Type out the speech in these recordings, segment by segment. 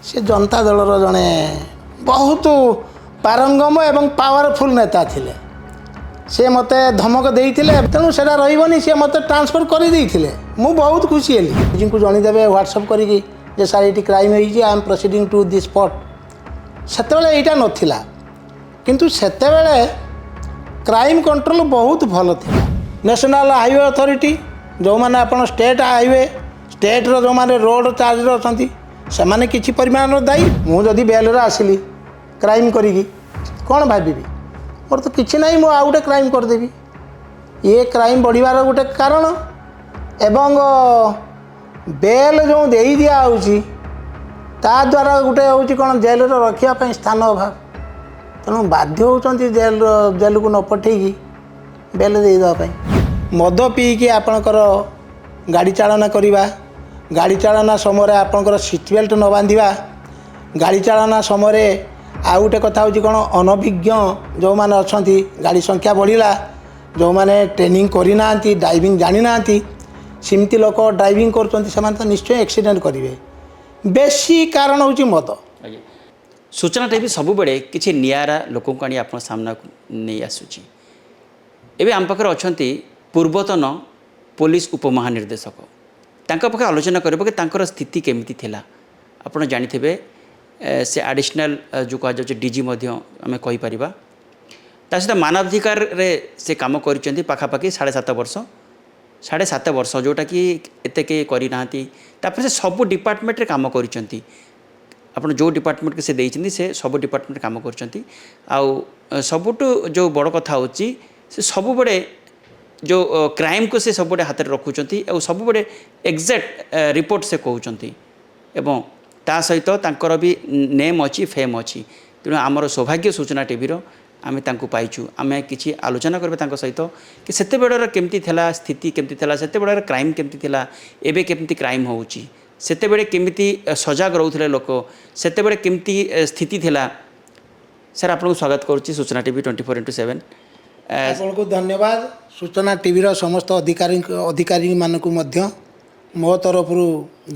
से जनता दलर जड़े बहुत पारंगम एवं पावरफुल नेता थिले से मते धमक देते तेणु से रही सी मत ट्रांसफर कर मु बहुत खुशी हेली जिनको जणीदेवे व्हाट्सअप करी सार ये crime I am proceeding to the spot से यहाँ नाला किंतु सेतेबेले क्राइम कंट्रोल बहुत भल था नेशनल हाईवे अथॉरिटी जो मैंने आप स्टेट हाईवे स्टेट्र जो मैंने रोड चार्ज अच्छा से मैंने किसी परिमाण दायी मुझे बेल आसली क्राइम करी कौन भावी मोर तो किसी ना मुझे आउ गोटे क्राइम करदेवी ये क्राइम बढ़िबार गोटे कारण एवं बेल जो दे दिखाऊँगी ता द्वारा गोटे हूँ कौन जेल रखापी स्थान अभाव तेणु बाध्य होती जेल को न पठेगी बेल देदेवाई मद पीकी आपणकर गाड़ी चालना करवा गाड़ी चालना समय आपणकर सीट बेल्ट न बांधा गाड़ी चालना समय आउ गोटे कथा हूँ कौन अनभिज्ञ जो मैंने अच्छा गाड़ी संख्या बढ़ला जो मैंने ट्रेनिंग करना ड्राइविंग जानी ना सिमती लोक ड्राइविंग कर तो निश्चय एक्सीडेंट करेंगे बेसी कारण हूँ मद सूचनाटा भी सबुबले किसी निआरा लोक आनी आप सामना नहीं आसूची एवं आम पाखे अच्छा पूर्वतन पुलिस उपमहानिर्देशक तांका पाखे आलोचना करब कि स्थिति केमिति थिला आपण जानिथिबे से एडिशनल जो कह डीजी आम कहीपर ता सहित मानवाधिकार रे से काम कर पाखापाखि 7.5 वर्ष जोटा कि एते के करना से सबू डिपार्टमेंट रे काम कर आपन जो डिपार्टमेंट के से देइछन्ती से सब डिपार्टमेंट काम करछन्ती आउ सबुटु जो बड़ कथा होची से सब बड़े जो क्राइम को से सब बड़े हाथ में रखुचंती और सब बड़े एग्जैक्ट रिपोर्ट से कहउचंती एवं ता सहित तांकर भी नेम अच्छी फेम अच्छी तेणु आमर सौभाग्य सूचना टीवी आम पाइचु आम किसी आलोचना करबे सहित कि सेते बेडर केमती थिला स्थिति केमती थिला सेते बेडर क्राइम केमती थिला एबे केमती क्राइम होउची सेते बेडे केमती सजग रोथले लोक सेते बेडे केमती स्थिति थिला सर आपको स्वागत करुच्ची सूचना टीवी 24/7 आपको धन्यवाद सूचना टीवी समस्त अधिकारी मानक मो तरफ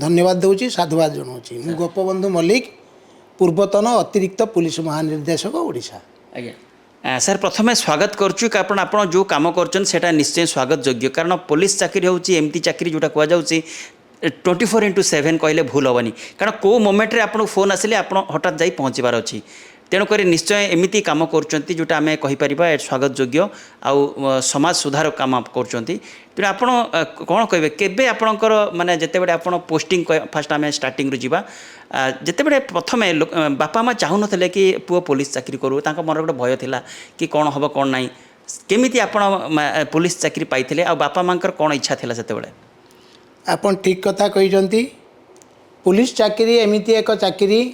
धन्यवाद दूची साधुवाद जनाऊँगी मु गोपबंधु मल्लिक पूर्वतन अतिरिक्त पुलिस महानिर्देशक ओडिशा आज्ञा सर प्रथमे स्वागत करुच्चु कारण आप जो कम कर निश्चय स्वागत योग्य कारण पुलिस चाकरी हूँ एमती चाकरी जोटा कहुच्छी 24/7 कहले भूल हेनी कारण कौ मोमेंट आप फोन आसिले आप हठात जा पहुँचबार अच्छी तेणुक निश्चय एमती कम करोटा आम कहीपर स्वागत योग्य आउ समाज सुधार कम कर तेणु आप कौन कहे केवे आपणकर माने जिते बड़े आप पोस्टिंग फास्ट आम स्टार्टिंग जावा जिते बड़े प्रथम बापा माँ चाहू ना कि पुओ पुलिस चाकरी करूँ मन गोटे भय था कि कौन हम कौन ना केमी आप पुलिस चाकरी पाई आ बापा माँ कौन इच्छा था से आपन ठीक कथा कही पुलिस चाकरी एमती एक चाकरी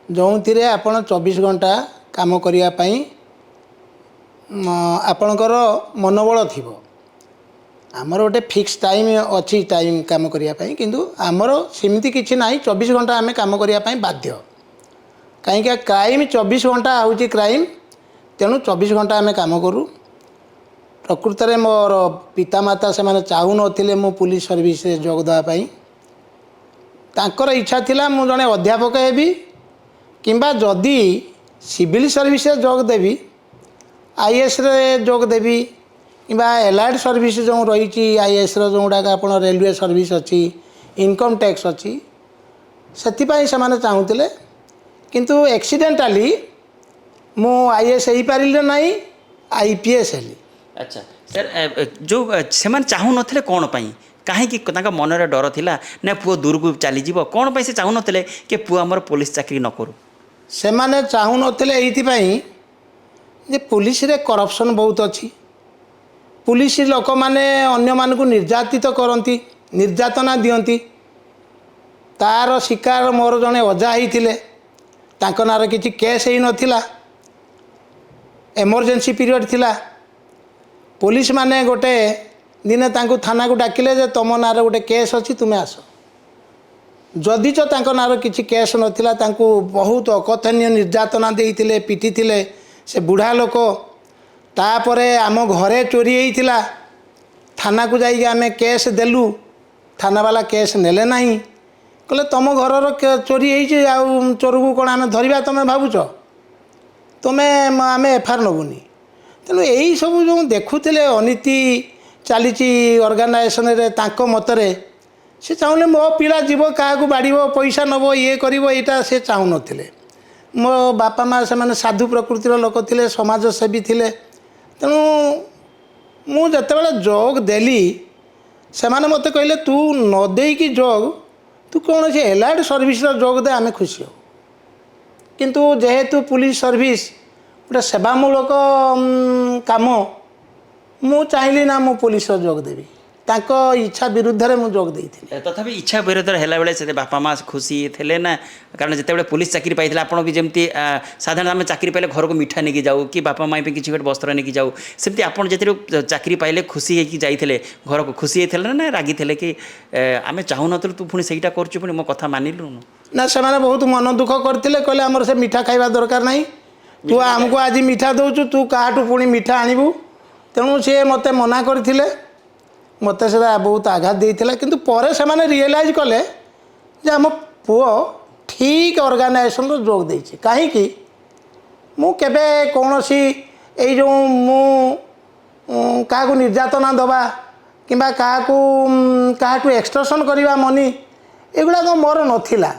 जो थी आपड़ 24 घंटा काम करने आपणकर मनोबल थी आमर गोटे फिक्स टाइम अच्छी टाइम काम करने किंतु आमर सेमती किसी ना 24 घंटा आम काम करने बाध्य कहीं क्राइम 24 घंटा हूँ क्राइम तेणु 24 घंटा आम काम करूँ प्रकृत में मोर पितामाता से चाहू नथिले मो पुलिस सर्विस जोग देवाई तांकर इच्छा थिला मु जने अध्यापक हेबी किंबा जदि सिविल सर्विस जोग देवी आईएएस रे जोग देवी किंबा एलाइड सर्विस जो रही आईएएस जो गुड़ाक आप रेलवे सर्विस अच्छी इनकम टैक्स अच्छी से चाहूले किंतु एक्सीडेंटाली मु आईएएस हो पारे ना आईपीएस हेली अच्छा सर जो से चाहू नथिले कौन पाई कहीं मन में डर थिला ना पुओ दूर को चली जीव कौन पाई से चाहू नथिले कि पुओ आमर पुलिस चाकरी न करू से माने चाहू नथिले एइथिपाई जे पुलिस रे करप्शन बहुत अच्छी पुलिस लोक माने अन्य मान को निर्यातित करती निर्यातना दियंती तार शिकार मोर जड़े अजा होते तांको नार किसी केस ही नथिला एमरजेंसी पीरियड थिला पुलिस माने गोटे दिने तांको थाना को डाकिले जे तुम नार गोटे केस अच्छी तुम्हें आस जदि तांको नार किसी केस नथिला तांको बहुत अकथनीय निर्यातना देइथिले पिटिथिले से बुढ़ा लोक तापरे आम घरे चोरी होइथिला थाना को जाइए आम केस देलु थाना वाला केस नेले नहीं କହିଲେ ତୁମ ଘରର ଚୋରି ହେଇଛି ଆଉ ଚୋରକୁ କ'ଣ ଆମେ ଧରିବା ତୁମେ ଭାବୁଛ ତୁମେ ଆମେ ଏଫଆଇଆର୍ ନେବୁନି। ତେଣୁ ଏଇସବୁ ଯେଉଁ ଦେଖୁଥିଲେ ଅନୀତି ଚାଲିଛି ଅର୍ଗାନାଇଜେସନରେ ତାଙ୍କ ମତରେ ସେ ଚାହୁଁଲେ ମୋ ପିଲା ଯିବ କାହାକୁ ବାଡ଼ିବ ପଇସା ନେବ ଇଏ କରିବ ଏଇଟା ସେ ଚାହୁଁନଥିଲେ। ମୋ ବାପା ମା ସେମାନେ ସାଧୁ ପ୍ରକୃତିର ଲୋକ ଥିଲେ ସମାଜସେବୀ ଥିଲେ। ତେଣୁ ମୁଁ ଯେତେବେଳେ ଯୋଗ ଦେଲି ସେମାନେ ମୋତେ କହିଲେ ତୁ ନ ଦେଇକି ଯୋଗ ତୁ କୌଣସି ଏଲାଇଡ଼ ସର୍ଭିସର ଯୋଗ ଦେ ଆମେ ଖୁସି ହେବୁ। କିନ୍ତୁ ଯେହେତୁ ପୁଲିସ ସର୍ଭିସ ଗୋଟେ ସେବାମୂଳକ କାମ ମୁଁ ଚାହିଁଲି ନା ମୁଁ ପୁଲିସର ଯୋଗ ଦେବି। ତାଙ୍କ ଇଚ୍ଛା ବିରୁଦ୍ଧରେ ମୁଁ ଯୋଗ ଦେଇଥିଲି। ତଥାପି ଇଚ୍ଛା ବିରୋଧରେ ହେଲା ବେଳେ ସେ ବାପା ମା ଖୁସି ଥିଲେ ନା? କାରଣ ଯେତେବେଳେ ପୁଲିସ ଚାକିରି ପାଇଥିଲେ ଆପଣ ବି ଯେମିତି ସାଧାରଣତଃ ଆମେ ଚାକିରି ପାଇଲେ ଘରକୁ ମିଠା ନେଇକି ଯାଉ କି ବାପା ମା ପାଇଁ କିଛି ଗୋଟେ ବସ୍ତ୍ର ନେଇକି ଯାଉ, ସେମିତି ଆପଣ ଯେତେବେଳେ ଚାକିରି ପାଇଲେ ଖୁସି ହେଇକି ଯାଇଥିଲେ ଘରକୁ, ଖୁସି ହେଇଥିଲେ ନା ରାଗିଥିଲେ କି ଆମେ ଚାହୁଁନଥିଲୁ ତୁ ପୁଣି ସେଇଟା କରୁଛୁ ପୁଣି ମୋ କଥା ମାନିଲୁନୁ? ନା ସେମାନେ ବହୁତ ମନ ଦୁଃଖ କରିଥିଲେ। କହିଲେ ଆମର ସେ ମିଠା ଖାଇବା ଦରକାର ନାହିଁ, ତୁ ଆମକୁ ଆଜି ମିଠା ଦେଉଛୁ ତୁ କାହାଠୁ ପୁଣି ମିଠା ଆଣିବୁ। ତେଣୁ ସିଏ ମୋତେ ମନା କରିଥିଲେ। ମୋତେ ସେଟା ବହୁତ ଆଘାତ ଦେଇଥିଲା। କିନ୍ତୁ ପରେ ସେମାନେ ରିଏଲାଇଜ୍ କଲେ ଯେ ଆମ ପୁଅ ଠିକ୍ ଅର୍ଗାନାଇଜେସନର ଯୋଗ ଦେଇଛି। କାହିଁକି ମୁଁ କେବେ କୌଣସି ଏଇ ଯେଉଁ ମୁଁ କାହାକୁ ନିର୍ଯାତନା ଦେବା କିମ୍ବା କାହାଠୁ ଏକ୍ସଟର୍ସନ୍ କରିବା ମନି ଏଗୁଡ଼ାକ ମୋର ନଥିଲା।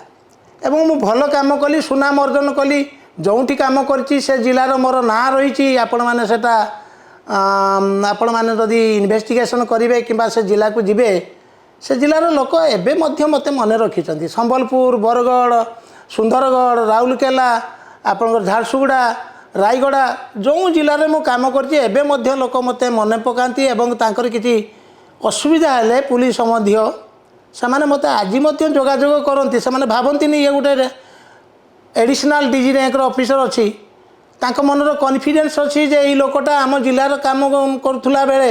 ଏବଂ ମୁଁ ଭଲ କାମ କଲି, ସୁନାମ ଅର୍ଜନ କଲି। ଯେଉଁଠି କାମ କରିଛି ସେ ଜିଲ୍ଲାର ମୋର ନାଁ ରହିଛି। ଆପଣମାନେ ସେଟା ଆପଣମାନେ ଯଦି ଇନଭେଷ୍ଟିଗେସନ୍ କରିବେ କିମ୍ବା ସେ ଜିଲ୍ଲାକୁ ଯିବେ ସେ ଜିଲ୍ଲାର ଲୋକ ଏବେ ମଧ୍ୟ ମୋତେ ମନେ ରଖିଛନ୍ତି। ସମ୍ବଲପୁର, ବରଗଡ଼, ସୁନ୍ଦରଗଡ଼, ରାଉରକେଲା, ଆପଣଙ୍କର ଝାରସୁଗୁଡ଼ା, ରାୟଗଡ଼ା ଯେଉଁ ଜିଲ୍ଲାରେ ମୁଁ କାମ କରିଛି ଏବେ ମଧ୍ୟ ଲୋକ ମୋତେ ମନେ ପକାନ୍ତି। ଏବଂ ତାଙ୍କର କିଛି ଅସୁବିଧା ହେଲେ ପୁଲିସ ସମ୍ବନ୍ଧୀୟ ସେମାନେ ମୋତେ ଆଜି ମଧ୍ୟ ଯୋଗାଯୋଗ କରନ୍ତି। ସେମାନେ ଭାବନ୍ତିନି ଇଏ ଗୋଟେ ଏଡ଼ିସନାଲ୍ ଡିଜି ର୍ୟାଙ୍କର ଅଫିସର ଅଛି, ତାଙ୍କ ମନର କନଫିଡେନ୍ସ ଅଛି ଯେ ଏଇ ଲୋକଟା ଆମ ଜିଲ୍ଲାର କାମ କରୁଥିଲା ବେଳେ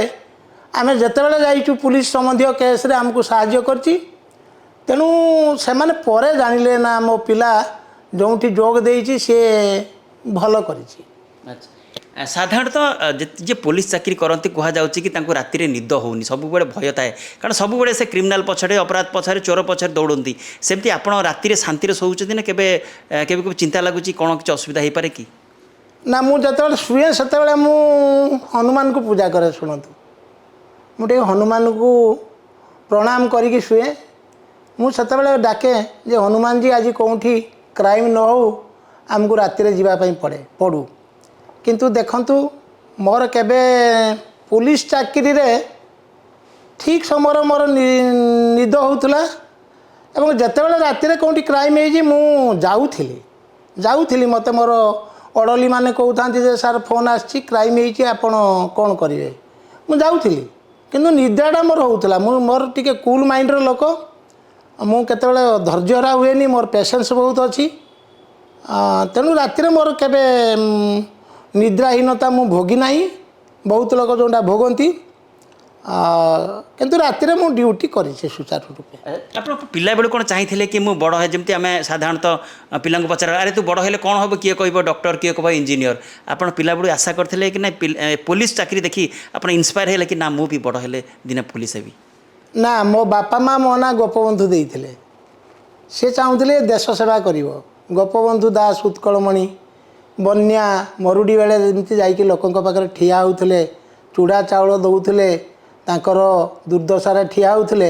ଆମେ ଯେତେବେଳେ ଯାଇଛୁ ପୁଲିସ ସମ୍ବନ୍ଧୀୟ କେସ୍ରେ ଆମକୁ ସାହାଯ୍ୟ କରିଛି। ତେଣୁ ସେମାନେ ପରେ ଜାଣିଲେ ନା ମୋ ପିଲା ଯେଉଁଠି ଯୋଗ ଦେଇଛି ସିଏ ଭଲ କରିଛି। ସାଧାରଣତଃ ଯେ ପୋଲିସ ଚାକିରି କରନ୍ତି କୁହାଯାଉଛି କି ତାଙ୍କୁ ରାତିରେ ନିଦ ହେଉନି, ସବୁବେଳେ ଭୟ ଥାଏ, କାରଣ ସବୁବେଳେ ସେ କ୍ରିମିନାଲ ପଛରେ, ଅପରାଧ ପଛରେ, ଚୋର ପଛରେ ଦୌଡ଼ନ୍ତି। ସେମିତି ଆପଣ ରାତିରେ ଶାନ୍ତିରେ ଶୋଉଛନ୍ତି ନା କେବେ କେବେ କେବେ ଚିନ୍ତା ଲାଗୁଛି କ'ଣ କିଛି ଅସୁବିଧା ହେଇପାରେ କି? ନା ମୁଁ ଯେତେବେଳେ ଶୁଏ ସେତେବେଳେ ମୁଁ ହନୁମାନଙ୍କୁ ପୂଜା କରେ। ଶୁଣନ୍ତୁ, ମୁଁ ଟିକେ ହନୁମାନଙ୍କୁ ପ୍ରଣାମ କରିକି ଶୁଏ। ମୁଁ ସେତେବେଳେ ଡାକେ ଯେ ହନୁମାନଜୀ ଆଜି କେଉଁଠି କ୍ରାଇମ୍ ନ ହେଉ, ଆମକୁ ରାତିରେ ଯିବା ପାଇଁ ପଡ଼ୁ। କିନ୍ତୁ ଦେଖନ୍ତୁ ମୋର କେବେ ପୁଲିସ ଚାକିରିରେ ଠିକ୍ ସମୟରେ ମୋର ନିଦ ହେଉଥିଲା। ଏବଂ ଯେତେବେଳେ ରାତିରେ କେଉଁଠି କ୍ରାଇମ୍ ହେଇଛି ମୁଁ ଯାଉଥିଲି ମୋତେ ମୋର ଅର୍ଡ଼ରଲି ମାନେ କହୁଥାନ୍ତି ଯେ ସାର୍ ଫୋନ୍ ଆସିଛି କ୍ରାଇମ୍ ହେଇଛି ଆପଣ କ'ଣ କରିବେ। ମୁଁ ଯାଉଥିଲି କିନ୍ତୁ ନିଦ୍ରାଟା ମୋର ହେଉଥିଲା। ମୋର ଟିକେ କୁଲ୍ ମାଇଣ୍ଡର ଲୋକ, ମୁଁ କେତେବେଳେ ଧୈର୍ଯ୍ୟହରା ହୁଏନି, ମୋର ପେସେନ୍ସ ବହୁତ ଅଛି। ତେଣୁ ରାତିରେ ମୋର କେବେ ନିଦ୍ରାହୀନତା ମୁଁ ଭୋଗି ନାହିଁ। ବହୁତ ଲୋକ ଯେଉଁଟା ଭୋଗନ୍ତି। କିନ୍ତୁ ରାତିରେ ମୁଁ ଡ୍ୟୁଟି କରିଛି ସୁଚାରୁ ରୂପେ। ଆପଣ ପିଲାବେଳୁ କ'ଣ ଚାହିଁଥିଲେ କି ମୁଁ ବଡ଼ ଯେମିତି ଆମେ ସାଧାରଣତଃ ପିଲାଙ୍କୁ ପଚାର ଆରେ ତୁ ବଡ଼ ହେଲେ କ'ଣ ହେବ, କିଏ କହିବ ଡକ୍ଟର, କିଏ କହିବ ଇଞ୍ଜିନିୟର। ଆପଣ ପିଲାବେଳୁ ଆଶା କରିଥିଲେ କି ନା ପୋଲିସ ଚାକିରି ଦେଖି ଆପଣ ଇନ୍ସପାୟାର ହେଲେ କି ନା ମୁଁ ବି ବଡ଼ ହେଲେ ଦିନେ ପୋଲିସ ହେବି? ନା, ମୋ ବାପା ମା ମୋ ନାଁ ଗୋପବନ୍ଧୁ ଦେଇଥିଲେ। ସେ ଚାହୁଁଥିଲେ ଦେଶ ସେବା କରିବ। ଗୋପବନ୍ଧୁ ଦାସ ଉତ୍କଳମଣି ବନ୍ୟା ମରୁଡ଼ି ବେଳେ ଯେମିତି ଯାଇକି ଲୋକଙ୍କ ପାଖରେ ଠିଆ ହେଉଥିଲେ, ଚୁଡ଼ା ଚାଉଳ ଦେଉଥିଲେ, ତାଙ୍କର ଦୁର୍ଦ୍ଦଶାରେ ଠିଆ ହେଉଥିଲେ।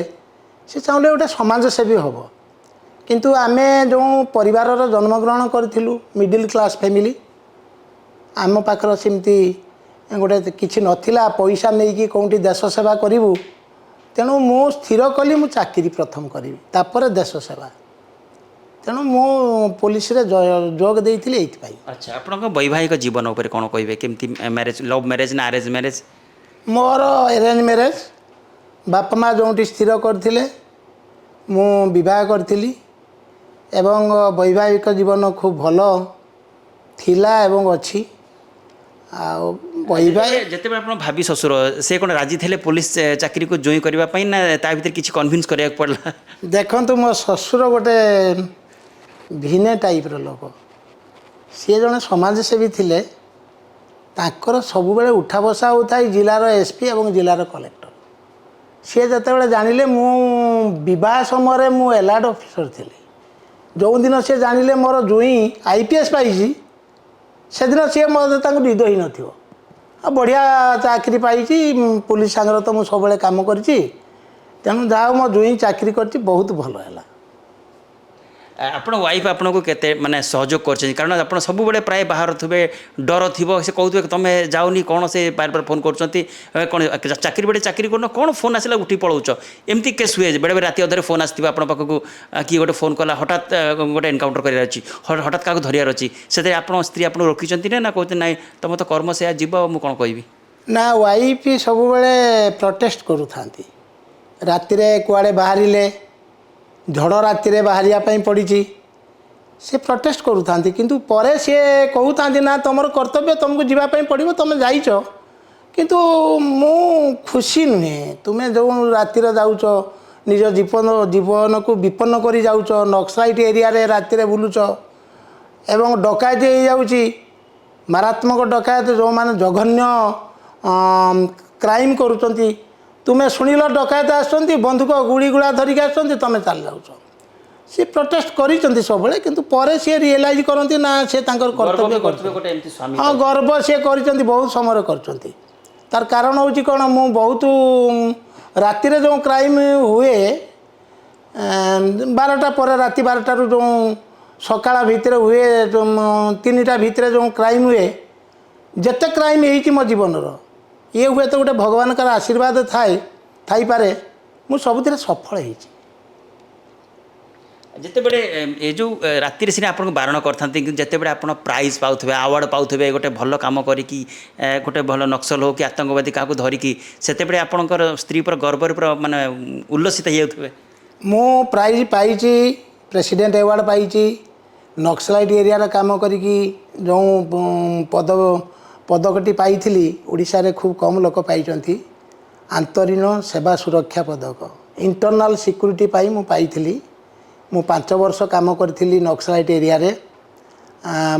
ସେ ଚାହୁଁଲେ ଗୋଟେ ସମାଜସେବୀ ହେବ। କିନ୍ତୁ ଆମେ ଯେଉଁ ପରିବାରର ଜନ୍ମଗ୍ରହଣ କରିଥିଲୁ ମିଡ଼ିଲ୍ କ୍ଲାସ୍ ଫ୍ୟାମିଲି, ଆମ ପାଖରେ ସେମିତି ଗୋଟେ କିଛି ନଥିଲା ପଇସା ନେଇକି କେଉଁଠି ଦେଶ ସେବା କରିବୁ। ତେଣୁ ମୁଁ ସ୍ଥିର କଲି ମୁଁ ଚାକିରି ପ୍ରଥମ କରିବି, ତାପରେ ଦେଶ ସେବା। ତେଣୁ ମୁଁ ପୋଲିସରେ ଯୋଗ ଦେଇଥିଲି ଏଇଥିପାଇଁ। ଆଚ୍ଛା, ଆପଣଙ୍କ ବୈବାହିକ ଜୀବନ ଉପରେ କ'ଣ କହିବେ? କେମିତି ମ୍ୟାରେଜ୍, ଲଭ୍ ମ୍ୟାରେଜ୍ ନା ଆରେଞ୍ଜ ମ୍ୟାରେଜ୍? ମୋର ଆରେଞ୍ଜ ମ୍ୟାରେଜ୍। ବାପା ମା ଯେଉଁଠି ସ୍ଥିର କରିଥିଲେ ମୁଁ ବିବାହ କରିଥିଲି। ଏବଂ ବୈବାହିକ ଜୀବନ ଖୁବ୍ ଭଲ ଥିଲା ଏବଂ ଅଛି। ଆଉ ଯେତେବେଳେ ଆପଣ ଭାବି ଶ୍ୱଶୁର ସେ କ'ଣ ରାଜି ଥିଲେ ପୋଲିସ ଚାକିରିକୁ ଜଏନ୍ କରିବା ପାଇଁ, ନା ତା ଭିତରେ କିଛି କନଭିନ୍ସ କରିବାକୁ ପଡ଼ିଲା? ଦେଖନ୍ତୁ, ମୋ ଶ୍ୱଶୁର ଗୋଟେ ଭିନେ ଟାଇପ୍ର ଲୋକ। ସିଏ ଜଣେ ସମାଜସେବୀ ଥିଲେ। ତାଙ୍କର ସବୁବେଳେ ଉଠା ବସା ହେଉଥାଏ ଜିଲ୍ଲାର ଏସ୍ପି ଏବଂ ଜିଲ୍ଲାର କଲେକ୍ଟର। सी जिते जानिले मु बह समय मु एलार्ट ऑफिसर थी जो दिन सी जानिले मोर जुई आईपीएस पाई से दिन सी मतलब निद ही न बढ़िया चाकरी पाई पुलिस सांगर तो मुझे सब कम कर तेणु जहाँ मो जुई चाकरी कर बहुत भल है ଆପଣ ୱାଇଫ୍ ଆପଣଙ୍କୁ କେତେ ମାନେ ସହଯୋଗ କରିଛନ୍ତି କାରଣ ଆପଣ ସବୁବେଳେ ପ୍ରାୟ ବାହାର ଥିବେ ଡର ଥିବ ସେ କହୁଥିବେ ତୁମେ ଯାଉନି କ'ଣ ସେ ବାର ବାର ଫୋନ୍ କରୁଛନ୍ତି କ'ଣ ଚାକିରି ବେଳେ ଚାକିରି କରୁନ କ'ଣ ଫୋନ୍ ଆସିଲା ଉଠି ପଳାଉଛ ଏମିତି କେସ୍ ହୁଏ ବେଳେବେଳେ ରାତି ଅଧରେ ଫୋନ୍ ଆସିଥିବ ଆପଣ ପାଖକୁ କିଏ ଗୋଟେ ଫୋନ୍ କଲା ହଠାତ୍ ଗୋଟେ ଏନକାଉଣ୍ଟର କରିବାର ଅଛି ହଠାତ୍ କାହାକୁ ଧରିବାର ଅଛି ସେଥିରେ ଆପଣ ସ୍ତ୍ରୀ ଆପଣଙ୍କୁ ରୋକିଛନ୍ତି ନା କହୁଛନ୍ତି ନାଇଁ ତୁମ ତ କର୍ମ ସେୟା ଯିବ ମୁଁ କ'ଣ କହିବି ନା ୱାଇଫ୍ ସବୁବେଳେ ପ୍ରଟେଷ୍ଟ କରୁଥାନ୍ତି ରାତିରେ କୁଆଡ଼େ ବାହାରିଲେ ଝଡ଼ ରାତିରେ ବାହାରିବା ପାଇଁ ପଡ଼ିଛି ସେ ପ୍ରଟେଷ୍ଟ କରୁଥାନ୍ତି କିନ୍ତୁ ପରେ ସେ କହୁଥାନ୍ତି ନା ତୁମର କର୍ତ୍ତବ୍ୟ ତୁମକୁ ଯିବା ପାଇଁ ପଡ଼ିବ ତୁମେ ଯାଇଛ କିନ୍ତୁ ମୁଁ ଖୁସି ନୁହେଁ ତୁମେ ଯେଉଁ ରାତିରେ ଯାଉଛ ନିଜ ଜୀବନକୁ ବିପନ୍ନ କରି ଯାଉଛ ନକ୍ସଲାଇଟ୍ ଏରିଆରେ ରାତିରେ ବୁଲୁଛ ଏବଂ ଡକାୟତି ହେଇଯାଉଛି ମାରାତ୍ମକ ଡକାୟତ ଯେଉଁମାନେ ଜଘନ୍ୟ କ୍ରାଇମ୍ କରୁଛନ୍ତି ତୁମେ ଶୁଣିଲ ଡକାୟତ ଆସୁଛନ୍ତି ବନ୍ଧୁକ ଗୁଳିଗୁଳା ଧରିକି ଆସୁଛନ୍ତି ତୁମେ ଚାଲି ଯାଉଛ ସେ ପ୍ରଟେଷ୍ଟ କରିଛନ୍ତି ସବୁବେଳେ କିନ୍ତୁ ପରେ ସେ ରିଏଲାଇଜ୍ କରନ୍ତି ନା ସେ ତାଙ୍କର କର୍ତ୍ତବ୍ୟ କରିଛନ୍ତି ହଁ ଗର୍ବ ସେ କରିଛନ୍ତି ବହୁତ ସମୟରେ କରିଛନ୍ତି ତାର କାରଣ ହେଉଛି କ'ଣ ମୁଁ ବହୁତ ରାତିରେ ଯେଉଁ କ୍ରାଇମ୍ ହୁଏ 12ଟା ପରେ ରାତି 12ଟାରୁ ଯେଉଁ ସକାଳ ଭିତରେ ହୁଏ 3ଟା ଭିତରେ ଯେଉଁ କ୍ରାଇମ୍ ହୁଏ ଯେତେ କ୍ରାଇମ୍ ହେଇଛି ମୋ ଜୀବନର ये हुए तो गोटे भगवान का आशीर्वाद थाई पारे मु सबुथिरे सफल होइछि जितेबले ये जो राति सीना आपको बारण करते जितेबले आप प्राइज पाऊे आवार्ड पाऊे गोटे भल कम करी गोटे भल नक्सल हो कि आतंकवादी क्या धरिकी से आपणकर स्त्री पर गर्व पूरा माने उल्लसित हो मु प्राइज पाई प्रेसिडेंट अवार्ड पाई नक्सलाइट एरिया काम करी जो पदकटी पाई ओडिशा रे खूब कम लोक पाई आंतरिक सेवा सुरक्षा पदक इंटरनल सिक्यूरीटी पाई मु पाई मु 5 वर्ष काम करी नक्सलाइट एरिया रे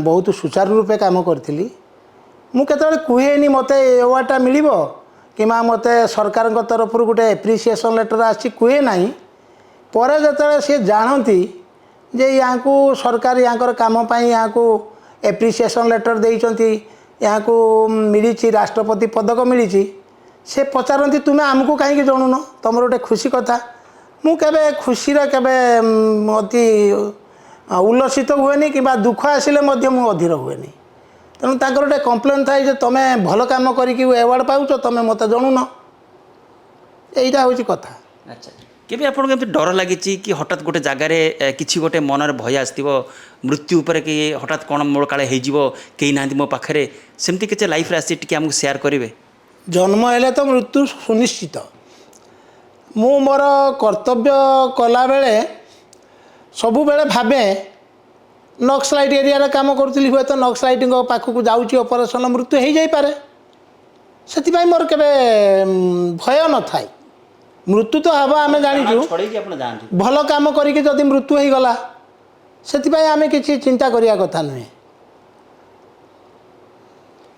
बहुत सुचारू रूपे काम करी मु केतबेले कुहेनी मते अवार्डटा मिलिबो कि मते सरकार तरफ गोटे एप्रिसिएशन लेटर आसी कुहे नाही पर जेतबेले से जानती जे यहाँ सरकार यहाँ काम पाई यहाँ एप्रिसिएशन लेटर देइचंती यहाँ को मिली राष्ट्रपति पदक मिली से पचारती तुम्हें आमको कहीं जणुन तुम गोटे खुशी कथा मुझे खुशी केवे अति उल्लसित हुए कि दुख आसिले मु अधीर हुए तेणु गोटे कम्प्लेन थाए तुम्हें भल कम करके अवार्ड पाउच तुम्हें मत जणुन यहीटा हूँ कथा अच्छा केबे आपन के डर लगी कि हठात गोटे जगार किसी गोटे मनर भय आसो मृत्यु उपर कि हठात कौन मोर काले हो कहीं ना मो पाखे सेमती किसी लाइफ आसी टी आमको सेयार करेंगे जन्म हेले तो मृत्यु सुनिश्चित मु मोर कर्तव्य कला बेले सबु बेले भावे नक्सलाइट एरिया काम करुँगी हुए तो नक्सलाइट पाखक जाऊँगी ऑपरेशन मृत्यु हो जापे से मोर के भय न थाए मृत्यु तो हम आम जाचु भल कम करके जदि मृत्यु हो गला से आम किसी चिंता करिया कथा नुहे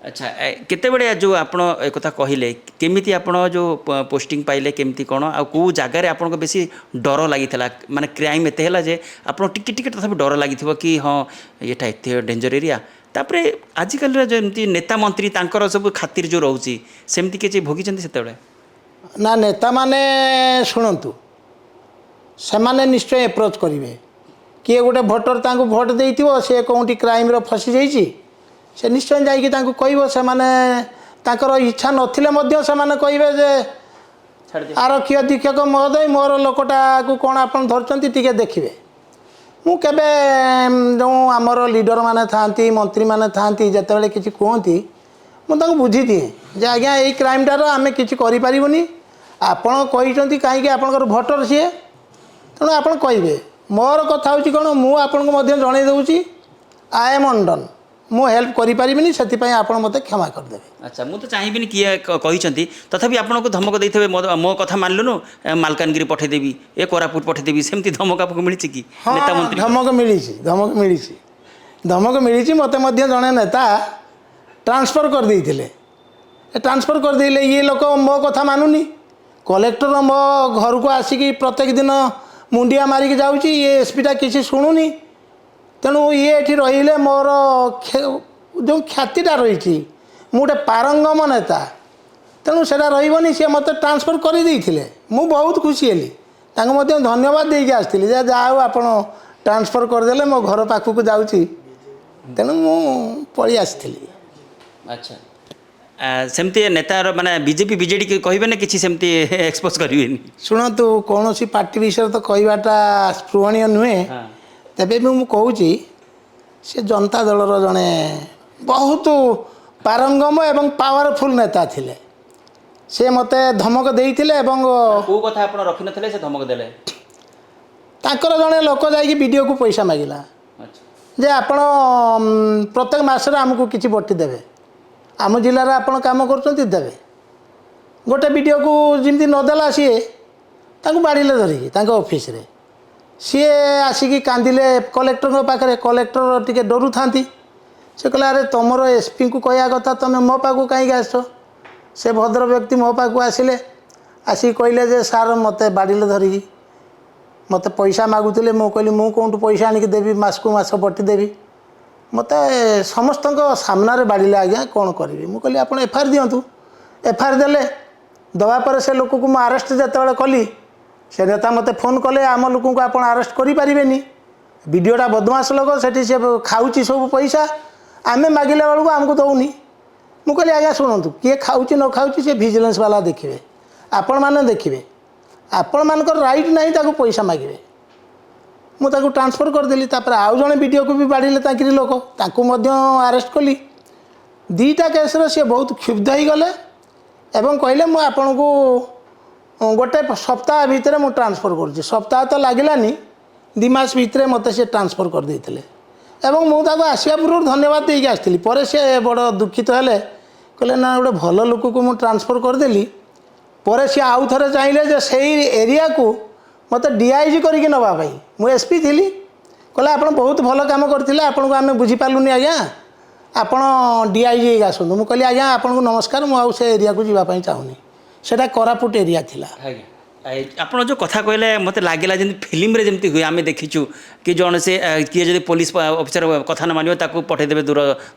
अच्छा केते बड़े जो आप एक कहले केमिति आपण जो पोस्टिंग पाइले केमिति कौन आ कौ जगार आपको बेसी डर लगी माने क्राइम एत है जे आप टिके तथापि डर लगी कि हाँ यहाँ एत डेंजर एरिया तापर आजिकल जमी नेता मंत्री तांकर सब खातिर जो रोचे सेमती किसी भोगी से ना नेता माने शुणु से माने निश्चय एप्रोच करेंगे किए गोटे भोटर तांको भोट देइथिबो से कौटी क्राइम रो फसी जाइए से निश्चय जाइए कह से माने तांकर इच्छा नथिले मध्य से माने कहिबे जे आरक्षी अधीक्षक महोदय मोर लोकटा को कौन आप धरती टी देखिए मु केबे जो आमर लीडर माने थांती मंत्री माने थांती जेतेबेले किछि कहती मुझे बुझी दिए जे आज्ञा यही क्राइमटार आम कि करें आपण कही कहीं आपंकर भोटर सी तेणु आप कहे मोर कथा हूँ कौन मुझे जन दूसरी आई एम अंडन मु हेल्प करें से आप मत क्षमा करदे अच्छा मुझे चाहिए किए कहते तथापि आपको धमक देते मो कथा मानलुनु मालकानगिरी पठेदेवी ए कोरापुट पठेदेवी सेमती धमक आपको मिली कि नेता मंत्री धमक मिली मत जड़े नेता ट्रांसफर कर देइथिले ट्रांसफर कर देले ये लोक मो कथा मानुनी कलेक्टर मो घर को आसिकी प्रत्येक दिन मुंडिया मारिक जाऊँगी ये एसपीटा किसी शुणुनी तेणु ये ये रही मोर जो ख्यातिटा रही गोटे पारंगम नेता तेणु से रही सी मत ट्रांसफर कर मु बहुत खुशी हेली धन्यवाद देके आसती जाओ आप ट्रांसफर करदे मो घर पाखक जाऊँगी तेणु मु पलि आसी। अच्छा सेमती नेतार माने बीजेपी बीजेडी कहबे ना किसी सेमती एक्सपोज करिवेनी शुणु कौन सी पार्टी विषय तो कहवाटा स्पृहणीय नुहे तेबे भी मु कहूँ से जनता दलर जड़े बहुत पारंगम एवं पावरफुल नेता थिले से मते धमक देइथिले एवं को कथा आपण रखि नथिले से धमक देले ताकर जड़े लोक जाई वीडियो को पैसा मागिला अच्छा जे आपण प्रत्येक मासरे हमको किछि बट्टी देबे आम जिले में आपण काम करछंती देबे गोटे वीडियो को जिमती नदेला सी बाड़ीले धरिकी तांको ऑफिस रे सी आसिकी कांदिले कलेक्टर पाखे कलेक्टर टिके डरू थांती से कहला अरे तुमर एसपी को कहया कथा तुम मो पाक कहीं आस से भद्र व्यक्ति मो पाक आसिले आसिक कहले जे सार मते बाड़ीले धरिकी मते पैसा मागुले मु कहली मु कौटू पैसा आनिक देवी मास को मास बटी देवी मते समस्त सामना बाड़ीले आज्ञा कौन करी मु कहली आप एफआईआर दिंतु एफआईआर देले दवा पर से लोक को अरेस्ट जिते कली से नेता मते फोन कले आम लोक को आप अरेस्ट करें वीडियोटा बदमाश लोक से खाऊँ सब पैसा आमे मागिला बेलू आमको दौनी मु कहली आज्ञा शुणु किए खाऊँ न खाऊँ से विजिलेंस वाला देखिए आपण मैंने देखिए आपण मानकर राइट नहीं ताको पैसा मागे मुझे ट्रांसफर करदेली आउ जड़े वीडियो को भी बाड़े ताकि लोक अरेस्ट कली दीटा केस सी बहुत क्षुब्ध हो गले एवं कहले मु आपन को गोटे सप्ताह भितर मु ट्रांसफर कर सप्ताह तो लगलानी 2 मास भितर मत से ट्रांसफर कर देते एवं मुझे आसवा पूर्व धन्यवाद देके आसती पर से बड़ दुखित हेले कहले ना गोटे भल लोक को मुझे ट्रांसफर करदेली पर सी आउ थे चाहिए से एरिया को मत डीआईजी करके नापी मु एसपी थी कहले आप बहुत भल कम करते आपन को आम बुझीपारूनी आज्ञा आपण डीआईजी आसतु मुझे कहली आज्ञा आपन को नमस्कार मुझे एरिया को जावाई चाहूनी सेटा कोरापुट एरिया थिला ଆପଣ ଯେଉଁ କଥା କହିଲେ ମୋତେ ଲାଗିଲା ଯେମିତି ଫିଲ୍ମରେ ଯେମିତି ହୁଏ ଆମେ ଦେଖିଛୁ କି ଜଣେ ସେ କିଏ ଯଦି ପୋଲିସ ଅଫିସର କଥା ନ ମାନିବ ତାକୁ ପଠାଇଦେବେ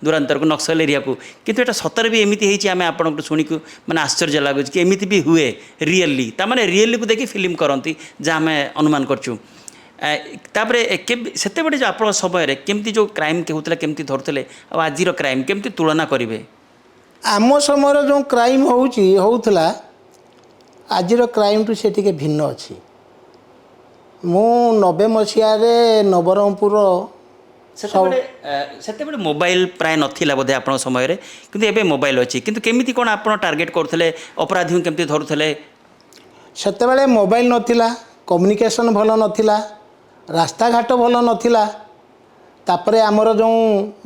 ଦୂରାନ୍ତରକୁ ନକ୍ସଲ ଏରିଆକୁ କିନ୍ତୁ ଏଇଟା ସତରେ ବି ଏମିତି ହେଇଛି ଆମେ ଆପଣଙ୍କଠୁ ଶୁଣିକୁ ମାନେ ଆଶ୍ଚର୍ଯ୍ୟ ଲାଗୁଛି କି ଏମିତି ବି ହୁଏ ରିଏଲି ତାମାନେ ରିଏଲିକୁ ଦେଖି ଫିଲ୍ମ କରନ୍ତି ଯାହା ଆମେ ଅନୁମାନ କରୁଛୁ ତାପରେ ସେତେବେଳେ ଯେଉଁ ଆପଣ ସମୟରେ କେମିତି ଯେଉଁ କ୍ରାଇମ୍ ହେଉଥିଲା କେମିତି ଧରୁଥିଲେ ଆଉ ଆଜିର କ୍ରାଇମ୍ କେମିତି ତୁଳନା କରିବେ ଆମ ସମୟରେ ଯେଉଁ କ୍ରାଇମ୍ ହେଉଥିଲା आजिर क्राइम टू से टिके भिन्न अच्छी मु 90 मसीह नवरंगपुर से मोबाइल प्राय नथिला बोधे आपण समय किंतु एबे मोबाइल अच्छी किंतु केमिति कोन आपण टार्गेट करथले अपराधी केमिति धरुथले सेतेबेले मोबाइल नथिला कम्युनिकेशन भल नथिला रास्ता घाट भल नथिला तापरे हमर जो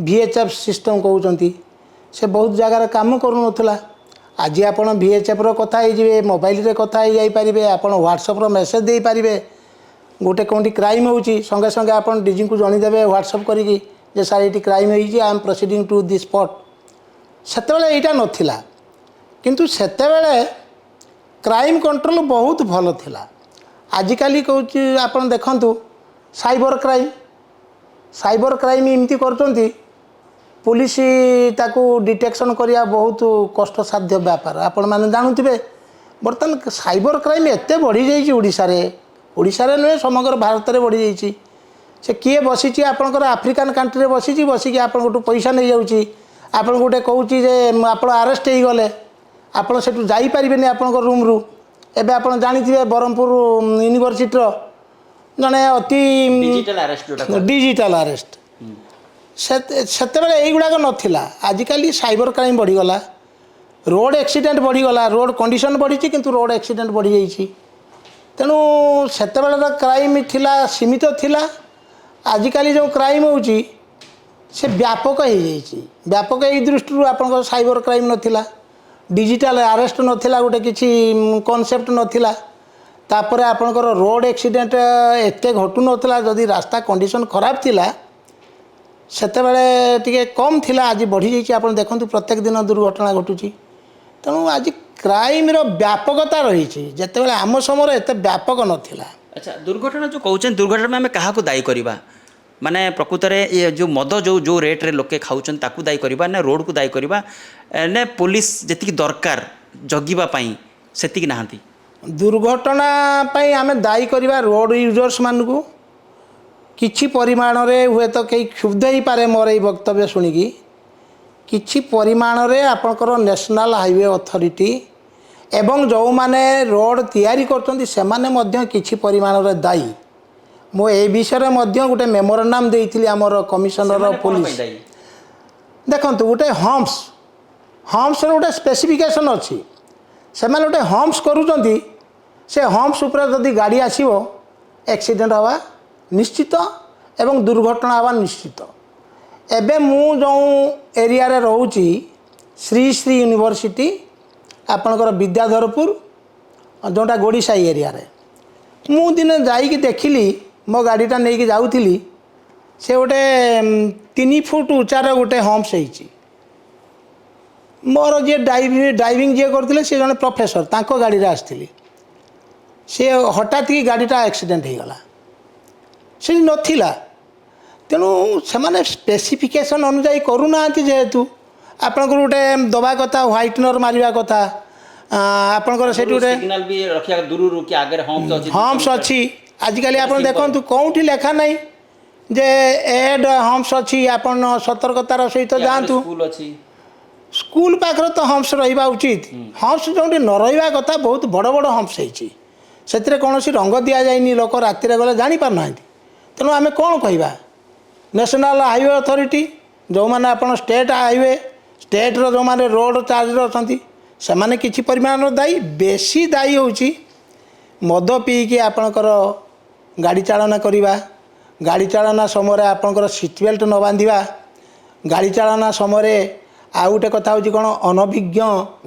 VHF सिस्टम कहउचंती से बहुत जगार काम करू नथिला आज आप VHF कथा हो मोबाइल रे कथा हो जाइपारे आप व्हाट्सएप मेसेज दे पारे गोटे कौटी क्राइम होची संगे संगे आप डीजी को जणीदेवे व्हाट्सएप करी सार ये क्राइम होई I am proceeding to the spot सेतेबेले एटा नथिला किंतु सेतेबेले क्राइम कंट्रोल बहुत भल थिला आजिकाली कहूँ आप देखंतु साइबर क्राइम एमती करचंती पुलिस ताकू डिटेक्शन करिया बहुत कष्टसाध्य व्यापार आपण मैंने जानूथे बर्तमान साइबर क्राइम एत बढ़ी जाइए ओडिशा रे नुहे समग्र भारत में बढ़ी जाइए से किए बसी आपंकर आफ्रिकान कंट्री बसी बसिकी आपको पैसा नहीं जाऊँगी आपन गोटे कहूँ आप अरेस्ट हो गले आप जापारे आपण रूम रु एबे आप जानी ब्रह्मपुर यूनिवर्सिटी जड़े अति डिजिटल अरेस्ट सेतेबेले युवाक नाला आजिकल साइबर क्राइम बढ़ीगला रोड एक्सीडेंट बढ़ीगला रोड कंडीशन बढ़ी किंतु रोड एक्सीडेंट बढ़ी जाइए तेणु सेतेबेले क्राइम थिला सीमित थिला आजिकल जो क्राइम होची से व्यापक हो जाइए व्यापक यही दृष्टि आप साइबर क्राइम नथिला डिजिटल अरेस्ट नथिला गोटे किसी कॉन्सेप्ट नथिला तापर आपणकर रोड एक्सीडेंट एत घटू नथिला जदि रास्ता कंडीशन खराब थिला सेतेबेले टिके कम थिला आज बढ़ी जाइए आप देखंतु प्रत्येक दिन दुर्घटना घटुची तेणु आज କ୍ରାଇମ୍ର ବ୍ୟାପକତା ରହିଛି ଯେତେବେଳେ ଆମ ସମୟରେ ଏତେ ବ୍ୟାପକ ନଥିଲା। ଆଚ୍ଛା ଦୁର୍ଘଟଣା ଯେଉଁ କହୁଛନ୍ତି ଦୁର୍ଘଟଣା ଆମେ କାହାକୁ ଦାୟୀ କରିବା ମାନେ ପ୍ରକୃତରେ ଏ ଯେଉଁ ମଦ ଯେଉଁ ରେଟ୍ରେ ଲୋକେ ଖାଉଛନ୍ତି ତାକୁ ଦାୟୀ କରିବା ନା ରୋଡ଼କୁ ଦାୟୀ କରିବା ନା ପୋଲିସ ଯେତିକି ଦରକାର ଜଗିବା ପାଇଁ ସେତିକି ନାହାନ୍ତି? ଦୁର୍ଘଟଣା ପାଇଁ ଆମେ ଦାୟୀ କରିବା ରୋଡ଼ ୟୁଜର୍ସ ମାନଙ୍କୁ। କିଛି ପରିମାଣରେ ହୁଏତ କେହି କ୍ଷୁବ୍ଧ ହେଇପାରେ ମୋର ଏଇ ବକ୍ତବ୍ୟ ଶୁଣିକି, କିଛି ପରିମାଣରେ ଆପଣଙ୍କର ନ୍ୟାସନାଲ୍ ହାଇୱେ ଅଥରିଟି ଏବଂ ଯେଉଁମାନେ ରୋଡ଼ ତିଆରି କରୁଛନ୍ତି ସେମାନେ ମଧ୍ୟ କିଛି ପରିମାଣରେ ଦାୟୀ। ମୁଁ ଏ ବିଷୟରେ ମଧ୍ୟ ଗୋଟେ ମେମୋରାଣ୍ଡମ୍ ଦେଇଥିଲି ଆମର କମିଶନର ପୋଲିସ। ଦେଖନ୍ତୁ ଗୋଟେ ହମ୍ପସର ଗୋଟେ ସ୍ପେସିଫିକେସନ୍ ଅଛି। ସେମାନେ ଗୋଟେ ହମ୍ପସ କରୁଛନ୍ତି, ସେ ହମ୍ପସ ଉପରେ ଯଦି ଗାଡ଼ି ଆସିବ ଆକ୍ସିଡେଣ୍ଟ ହେବା ନିଶ୍ଚିତ ଏବଂ ଦୁର୍ଘଟଣା ହେବା ନିଶ୍ଚିତ। ଏବେ ମୁଁ ଯେଉଁ ଏରିଆରେ ରହୁଛି ଶ୍ରୀ ଶ୍ରୀ ୟୁନିଭର୍ସିଟି ଆପଣଙ୍କର ବିଦ୍ୟାଧରପୁର ଯେଉଁଟା ଗୋଡ଼ିସାହି ଏରିଆରେ, ମୁଁ ଦିନେ ଯାଇକି ଦେଖିଲି ମୋ ଗାଡ଼ିଟା ନେଇକି ଯାଉଥିଲି, ସେ ଗୋଟେ 3 ଫୁଟ ଉଚ୍ଚାର ଗୋଟେ ହମ୍ପସ ହେଇଛି। ମୋର ଯିଏ ଡ୍ରାଇଭିଂ ଯିଏ କରୁଥିଲେ ସେ ଜଣେ ପ୍ରଫେସର, ତାଙ୍କ ଗାଡ଼ିରେ ଆସିଥିଲି। ସେ ହଠାତ୍ କି ଗାଡ଼ିଟା ଆକ୍ସିଡେଣ୍ଟ ହେଇଗଲା, ସେଠି ନଥିଲା। ତେଣୁ ସେମାନେ ସ୍ପେସିଫିକେସନ୍ ଅନୁଯାୟୀ କରୁନାହାନ୍ତି। ଯେହେତୁ ଆପଣଙ୍କର ଗୋଟେ ଦେବା କଥା ହ୍ୱାଇଟନର୍ ମାରିବା କଥା, ଆପଣଙ୍କର ସେଠି ଗୋଟେ ସିଗ୍ନାଲ ବି ରଖିବା ଦୂରରୁ କି ଆଗରେ ହମ୍ପସ ଅଛି। ଆଜିକାଲି ଆପଣ ଦେଖନ୍ତୁ କେଉଁଠି ଲେଖା ନାହିଁ ଯେ ଏଡ୍ ହମ୍ପସ ଅଛି, ଆପଣ ସତର୍କତାର ସହିତ ଯାଆନ୍ତୁ। ସ୍କୁଲ ପାଖରେ ତ ହମ୍ପସ ରହିବା ଉଚିତ। ହମ୍ପସ ଯେଉଁଠି ନ ରହିବା କଥା, ବହୁତ ବଡ଼ ବଡ଼ ହମ୍ପସ ହେଇଛି, ସେଥିରେ କୌଣସି ରଙ୍ଗ ଦିଆଯାଇନି, ଲୋକ ରାତିରେ ଗଲେ ଜାଣିପାରୁନାହାନ୍ତି। ତେଣୁ ଆମେ କ'ଣ କହିବା, ନ୍ୟାସନାଲ୍ ହାଇୱେ ଅଥରିଟି ଯେଉଁମାନେ ଆପଣ ଷ୍ଟେଟ୍ ହାଇୱେ ଷ୍ଟେଟ୍ର ଯେଉଁମାନେ ରୋଡ଼ ଚାର୍ଜରେ ଅଛନ୍ତି ସେମାନେ କିଛି ପରିମାଣର ଦାୟୀ। ବେଶୀ ଦାୟୀ ହେଉଛି ମଦ ପିଇକି ଆପଣଙ୍କର ଗାଡ଼ି ଚାଳନା କରିବା, ଗାଡ଼ି ଚାଳନା ସମୟରେ ଆପଣଙ୍କର ସିଟ୍ ବେଲ୍ଟ ନ ବାନ୍ଧିବା, ଗାଡ଼ି ଚାଳନା ସମୟରେ ଆଉ ଗୋଟେ କଥା ହେଉଛି କ'ଣ, ଅନଭିଜ୍ଞ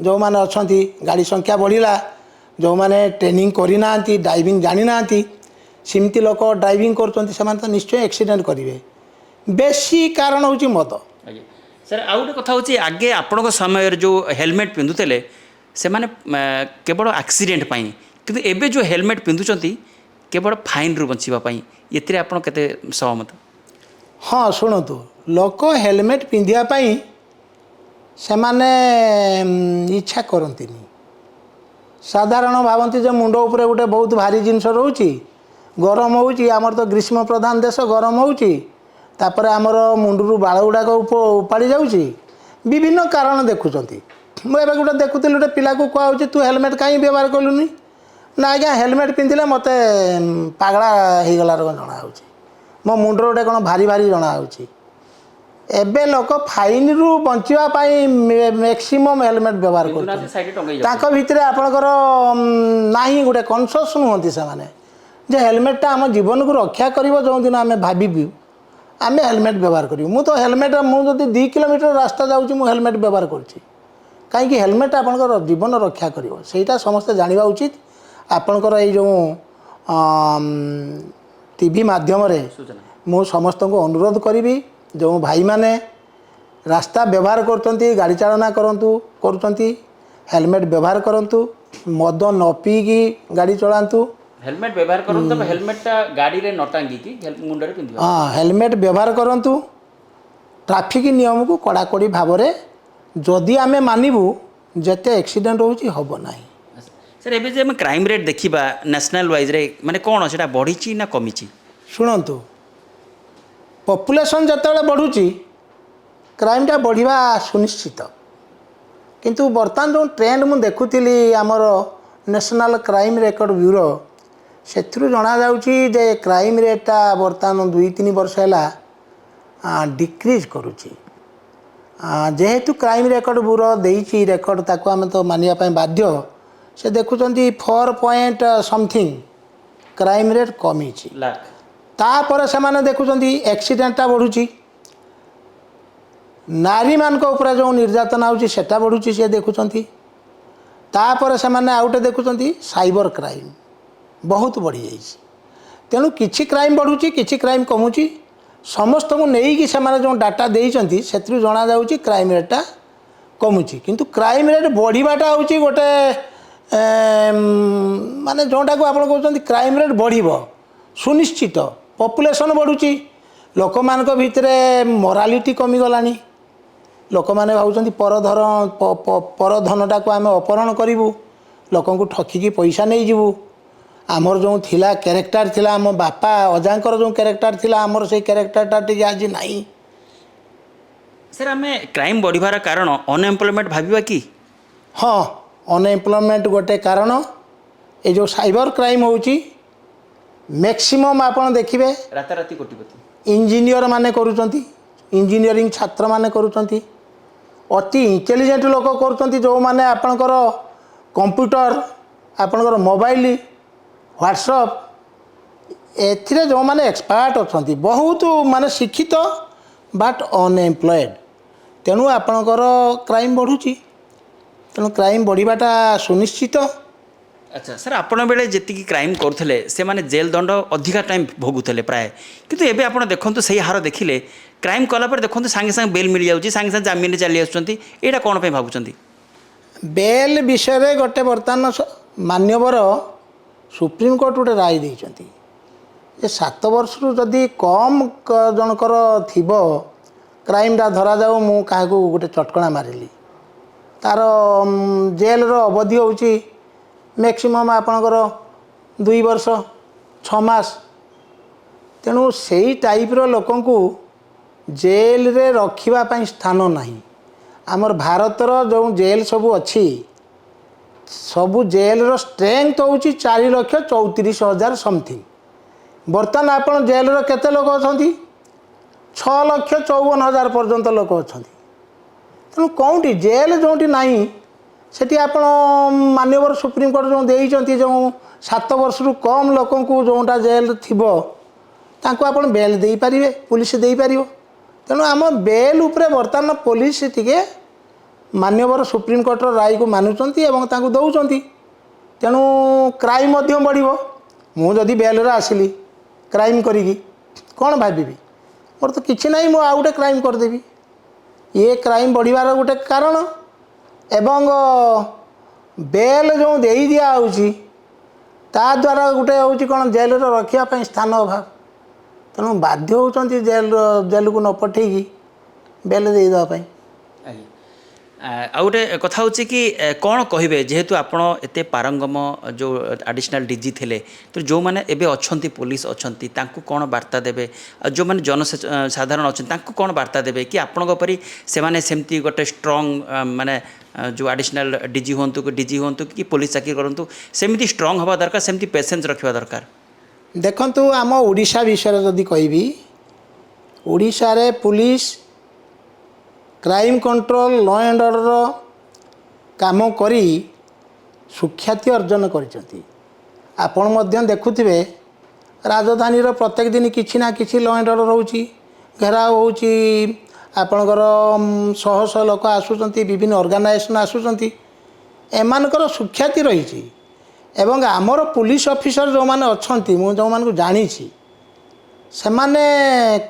ଯେଉଁମାନେ ଅଛନ୍ତି, ଗାଡ଼ି ସଂଖ୍ୟା ବଢ଼ିଲା, ଯେଉଁମାନେ ଟ୍ରେନିଂ କରିନାହାନ୍ତି, ଡ୍ରାଇଭିଂ ଜାଣିନାହାନ୍ତି, ସେମିତି ଲୋକ ଡ୍ରାଇଭିଂ କରୁଛନ୍ତି, ସେମାନେ ତ ନିଶ୍ଚୟ ଆକ୍ସିଡେଣ୍ଟ କରିବେ। ବେଶୀ କାରଣ ହେଉଛି ମଦ। ଆଜ୍ଞା ସାର୍, ଆଉ ଗୋଟେ କଥା ହେଉଛି ଆଗେ ଆପଣଙ୍କ ସମୟରେ ଯେଉଁ ହେଲମେଟ୍ ପିନ୍ଧୁଥିଲେ ସେମାନେ କେବଳ ଆକ୍ସିଡେଣ୍ଟ ପାଇଁ, କିନ୍ତୁ ଏବେ ଯେଉଁ ହେଲମେଟ୍ ପିନ୍ଧୁଛନ୍ତି କେବଳ ଫାଇନ୍ରୁ ବଞ୍ଚିବା ପାଇଁ, ଏଥିରେ ଆପଣ କେତେ ସହମତ? ହଁ ଶୁଣନ୍ତୁ, ଲୋକ ହେଲମେଟ୍ ପିନ୍ଧିବା ପାଇଁ ସେମାନେ ଇଚ୍ଛା କରନ୍ତିନି। ସାଧାରଣ ଭାବନ୍ତି ଯେ ମୁଣ୍ଡ ଉପରେ ଗୋଟେ ବହୁତ ଭାରି ଜିନିଷ ରହୁଛି, ଗରମ ହେଉଛି, ଆମର ତ ଗ୍ରୀଷ୍ମ ପ୍ରଧାନ ଦେଶ, ଗରମ ହେଉଛି, ତାପରେ ଆମର ମୁଣ୍ଡରୁ ବାଳ ଗୁଡ଼ାକ ଉପାଡ଼ି ଯାଉଛି, ବିଭିନ୍ନ କାରଣ ଦେଖୁଛନ୍ତି। ମୁଁ ଏବେ ଗୋଟେ ଦେଖୁଥିଲି, ଗୋଟେ ପିଲାକୁ କୁହାହେଉଛି ତୁ ହେଲମେଟ୍ କାହିଁ ବ୍ୟବହାର କଲୁନି? ନା ଆଜ୍ଞା ହେଲମେଟ୍ ପିନ୍ଧିଲେ ମୋତେ ପାଗଳା ହେଇଗଲାର ଜଣାହେଉଛି, ମୋ ମୁଣ୍ଡରେ ଗୋଟେ କ'ଣ ଭାରି ଭାରି ଜଣାହେଉଛି। ଏବେ ଲୋକ ଫାଇନ୍ରୁ ବଞ୍ଚିବା ପାଇଁ ମ୍ୟାକ୍ସିମମ୍ ହେଲମେଟ୍ ବ୍ୟବହାର କରୁଛନ୍ତି। ତାଙ୍କ ଭିତରେ ଆପଣଙ୍କର ନାହିଁ, ଗୋଟେ କନସିୟସ୍ ନୁହନ୍ତି ସେମାନେ ଯେ ହେଲମେଟ୍ଟା ଆମ ଜୀବନକୁ ରକ୍ଷା କରିବ। ଯେଉଁଦିନ ଆମେ ଭାବିବୁ ଆମେ ହେଲମେଟ୍ ବ୍ୟବହାର କରିବୁ, ମୁଁ ତ ହେଲମେଟ୍, ମୁଁ ଯଦି 2 କିଲୋମିଟର ରାସ୍ତା ଯାଉଛି ମୁଁ ହେଲମେଟ୍ ବ୍ୟବହାର କରୁଛି। କାହିଁକି? ହେଲମେଟ୍ ଆପଣଙ୍କର ଜୀବନ ରକ୍ଷା କରିବ, ସେଇଟା ସମସ୍ତେ ଜାଣିବା ଉଚିତ। ଆପଣଙ୍କର ଏଇ ଯେଉଁ ଟିଭି ମାଧ୍ୟମରେ ମୁଁ ସମସ୍ତଙ୍କୁ ଅନୁରୋଧ କରିବି, ଯେଉଁ ଭାଇମାନେ ରାସ୍ତା ବ୍ୟବହାର କରୁଛନ୍ତି, ଗାଡ଼ି ଚାଳନା କରୁଛନ୍ତି, ହେଲମେଟ୍ ବ୍ୟବହାର କରନ୍ତୁ, ମଦ ନ ପିଇକି ଗାଡ଼ି ଚଳାନ୍ତୁ। ହେଲମେଟ୍ ବ୍ୟବହାର କରନ୍ତୁ, ତବେ ହେଲମେଟ୍ଟା ଗାଡ଼ିରେ ନ ଟାଙ୍ଗିକି ମୁଣ୍ଡରେ ପିନ୍ଧିବା। ହଁ ହେଲମେଟ୍ ବ୍ୟବହାର କରନ୍ତୁ। ଟ୍ରାଫିକ୍ ନିୟମକୁ କଡ଼ାକଡ଼ି ଭାବରେ ଯଦି ଆମେ ମାନିବୁ, ଯେତେ ଆକ୍ସିଡେଣ୍ଟ ହେଉଛି ହେବ ନାହିଁ। ସାର୍ ଏବେ ଯେ ଆମେ କ୍ରାଇମ୍ ରେଟ୍ ଦେଖିବା ନ୍ୟାସନାଲ୍ ୱାଇଜ୍ରେ ମାନେ କ'ଣ ସେଟା ବଢ଼ିଛି ନା କମିଛି? ଶୁଣନ୍ତୁ, ପପୁଲେସନ୍ ଯେତେବେଳେ ବଢ଼ୁଛି କ୍ରାଇମ୍ଟା ବଢ଼ିବା ସୁନିଶ୍ଚିତ। କିନ୍ତୁ ବର୍ତ୍ତମାନ ଯେଉଁ ଟ୍ରେଣ୍ଡ ମୁଁ ଦେଖୁଥିଲି ଆମର ନ୍ୟାସନାଲ୍ କ୍ରାଇମ୍ ରେକର୍ଡ଼ ବ୍ୟୁରୋ, ସେଥିରୁ ଜଣାଯାଉଛି ଯେ କ୍ରାଇମ୍ ରେଟ୍ଟା ବର୍ତ୍ତମାନ 2-3 ବର୍ଷ ହେଲା ଡିକ୍ରିଜ୍ କରୁଛି। ଯେହେତୁ କ୍ରାଇମ୍ ରେକର୍ଡ଼ ବ୍ୟୁରୋ ଦେଇଛି ରେକର୍ଡ଼, ତାକୁ ଆମେ ତ ମାନିବା ପାଇଁ ବାଧ୍ୟ। ସେ ଦେଖୁଛନ୍ତି 4.something କ୍ରାଇମ୍ ରେଟ୍ କମିଛି। ତାପରେ ସେମାନେ ଦେଖୁଛନ୍ତି ଆକ୍ସିଡେଣ୍ଟଟା ବଢ଼ୁଛି, ନାରୀମାନଙ୍କ ଉପରେ ଯେଉଁ ନିର୍ଯାତନା ହେଉଛି ସେଟା ବଢ଼ୁଛି, ସେ ଦେଖୁଛନ୍ତି। ତାପରେ ସେମାନେ ଆଉ ଗୋଟେ ଦେଖୁଛନ୍ତି ସାଇବର କ୍ରାଇମ୍ ବହୁତ ବଢ଼ିଯାଇଛି। ତେଣୁ କିଛି କ୍ରାଇମ୍ ବଢ଼ୁଛି, କିଛି କ୍ରାଇମ୍ କମୁଛି। ସମସ୍ତଙ୍କୁ ନେଇକି ସେମାନେ ଯେଉଁ ଡାଟା ଦେଇଛନ୍ତି ସେଥିରୁ ଜଣାଯାଉଛି କ୍ରାଇମ୍ ରେଟ୍ଟା कमुची किंतु क्राइम रेट बढ़ाटा हूँ गोटे माने जोटा को आप कहते क्राइम रेट बढ़ सुनिश्चित पॉपुलेशन बढ़ुची लोक मान भितर मोरालिटी कमीगला लोक मैंने भावुं परधनटा को आम अपहरण करूँ लोक ठकिकी पैसा नहीं जीवु आमर जो थिला कैरेक्टर थिला आम बापा अजांकर जो कैरेक्टर थिला आमर से कैरेक्टरटा टी आज नहीं। सर आम क्राइम बढ़िबार कारण अनएम्प्लॉयमेंट भाविबा कि हाँ अनएम्प्लॉयमेंट गोटे कारण ये जो साइबर क्राइम होची मैक्सिमम आपन देखिबे राताराति कोटिपति इंजीनियर माने करूचंती इंजीनियरिंग छात्र माने करूचंती अति इंटेलिजेंट लोक करूचंती जो माने आपनकर कंप्यूटर आपनकर मोबाइल व्हाट्सएप एथिरे जो माने एक्सपर्ट अछंती बहुत माने शिक्षित बट अनएम्प्लॉयड तेणु आपनकर क्राइम बढ़ुची तेणु क्राइम बढ़िबाटा सुनिश्चित। अच्छा सर आपण बेले जी क्राइम करुले से माने जेल दंड अधिका टाइम भोगुले प्राय किंतु एबे आपण देखंतु सही हार देखिले क्राइम कला पर देखंतु सांगे सांगे बेल मिल जाउची सांगे सांगे जामिन चली आसुचंती एटा कोन पे भाबुचंती बेल विषय रे गोटे बर्तमान मान्यवर सुप्रीम कोर्ट गोटे राय देइचंती जे 7 वर्ष जदि कम जनकर थिबो क्राइमटा धरा जाओ मु काहाकू गोटे चटकणा मारिली तार जेल रो अवधि होची मैक्सिमम आपणकर 2 वर्ष 6 मास तेणु सेई टाइप रो लोकंकु जेल रे रखिबा पई स्थान नाही आमर भारतर जो जेल सबू अच्छी सबू जेल रो स्ट्रेंथ होची 4,34,000 समथिंग बर्तमान आपन जेल रो केते लोक अछंती 6,54,000 पर्यंत लोक अछंती तेणु कौटी जेल जोटी नाही सेठी आपण मान्यवर सुप्रीम कोर्ट जो देइचंती जो 7 वर्ष रु कम लोकंकु जोटा जेल थिबो तांको आपण बेल देई परिबे पुलिस देई परिबो तेणु आम बेल उपरे बर्तमान पुलिस टिके मान्यवर सुप्रीम कोर्टर राय को मानुचंती एवं तांको दउचंती तेणु क्राइम मध्य बढ़िबो मु जदि बेल रे आसिली क्राइम करिकी कौन भाबिबी मोर तो किछि नाही मु आ गोटे क्राइम कर देबी ये क्राइम बढ़िबार गोटे कारण एवं बेल जो देई दिया होची ता द्वारा गोटे होची कोन जेल रे रखिया पई स्थान अभाव तेणु बाध्य होचंती जेल को न पठेगी बेल दे दवा पई। आ गोटे कथा होची कि कौन कहे जेहेतु आपण एते पारंगम जो एडिशनल डीजी थिले तो जो माने एबे अछंती पुलिस अछंती तांको कौन वार्ता देबे जो माने जन साधारण अछंती तांको कौन वार्ता देबे कि आपण परी से माने सेमती गोटे स्ट्रांग माने जो एडिशनल डीजी होंतु कि पुलिस चाकरी करंतु सेमती स्ट्रांग हवा दरकार सेमती पेशेंस रखिबा दरकार। देखंतु आम ओडिशा विषय जदि कहबी ओडिशा रे police crime control law and order काम करी सुख्याति अर्जन करिसंती आपण मध्य देखुथिबे राजधानी रो प्रत्येक दिन किछि ना किछि लॉ एंड ऑर्डर होउची घेराव होउची आपणकर शह शह लोक आसुचंती विभिन्न ऑर्गेनाइजेशन आसुचंती एमानकर सुख्याति रहिची एवं आमर पुलिस ऑफिसर जो माने अछंती मु जो मान को जानी छी से माने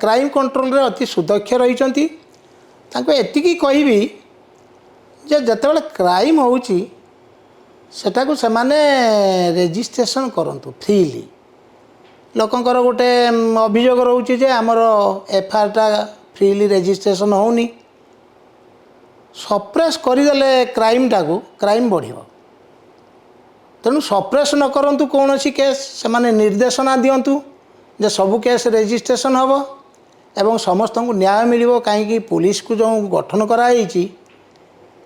क्राइम कंट्रोल रे अति सुदक्ष रहिचंती तांको एतिकी कहबी जे जतेबेले क्राइम होउची सेटा को से माने रेजिस्ट्रेशन करंतु फ्रीली लोकंकर गोटे अभियोग रहउची जे हमर एफआईआर टा फ्रीली रेजिस्ट्रेशन होउनी सप्रेस करिदेले क्राइम टाको क्राइम बढ़िबो तेणु सप्रेस न करंतु कौन सी केस से माने निर्देशना दियंतु जे सबु केस रेजिस्ट्रेशन हम एवं समस्त को न्याय मिलिबो कहीं पुलिस को जो गठन कराई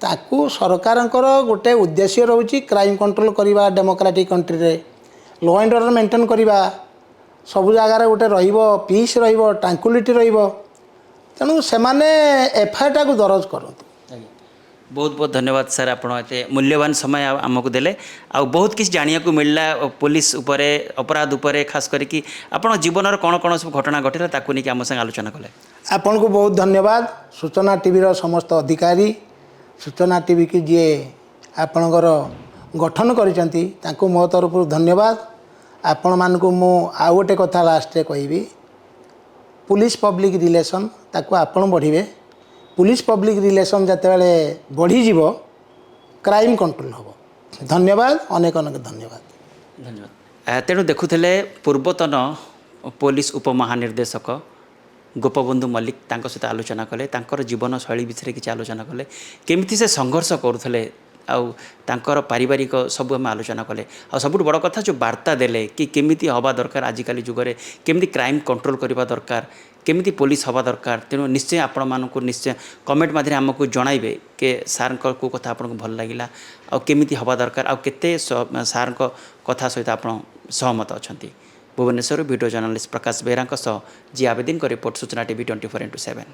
ताकू सरकारंकर गोटे उद्देश्य रहउची क्राइम कंट्रोल करिबा डेमोक्रेटिक कंट्री रे लॉ एंड ऑर्डर मेंटेन करिबा सबु जगार गोटे रहिबो पीस रहिबो ट्रांक्विलिटी रहिबो तेणु से माने एफआईआर टाको दरज करंतु। बहुत बहुत धन्यवाद सर आपण एते मूल्यवान समय आमको देले आ बहुत किसी जानिया को मिलला पुलिस उपरे अपराध उपरे खास करके आपण जीवन कौन कौन सब घटना घटिला ताकू नहीं आम संग आलोचना कले आपन को बहुत धन्यवाद सूचना टीवी रो समस्त अधिकारी सूचना टीवी की जी आपणकर गठन करिसंती तांको मो तरफ धन्यवाद आपण मान को मो आ गोटे कथा लास्ट रे कहबी पुलिस पब्लिक रिलेशन ताकू आपण बढ़िबे पुलिस पब्लिक रिलेशन जितेबाला बढ़ीज क्राइम कंट्रोल हम धन्यवाद अनेक अनेक धन्यवाद धन्यवाद तेणु देखुले पूर्वतन पुलिस उपमहानिर्देशक गोपबंधु मल्लिक तांको सहित आलोचना कले तांकर जीवन शैली विषय किसी आलोचना कले केमिति से संघर्ष करुले आउ तांकर पारिवारिक सब आम आलोचना कले आ सबुठ बड़ कथा जो वार्ता देले कि केमिति हवा दरकार आजिकल जुगरे केमिति क्राइम कंट्रोल करबा दरकार केमिति पुलिस हवा दरकार तेणु निश्चय आपण मानकु निश्चय कमेंट माध्यम आमको जणाइबे के सार को कथा आपन भल लागिला आ केमिति हवा दरकार आ केते सार कथा सहित आपण सहमत अछंती भुवनेश्वर वीडियो जर्नलिस्ट प्रकाश बेहरा जी आवेदन को रिपोर्ट सूचना टीवी 24x7।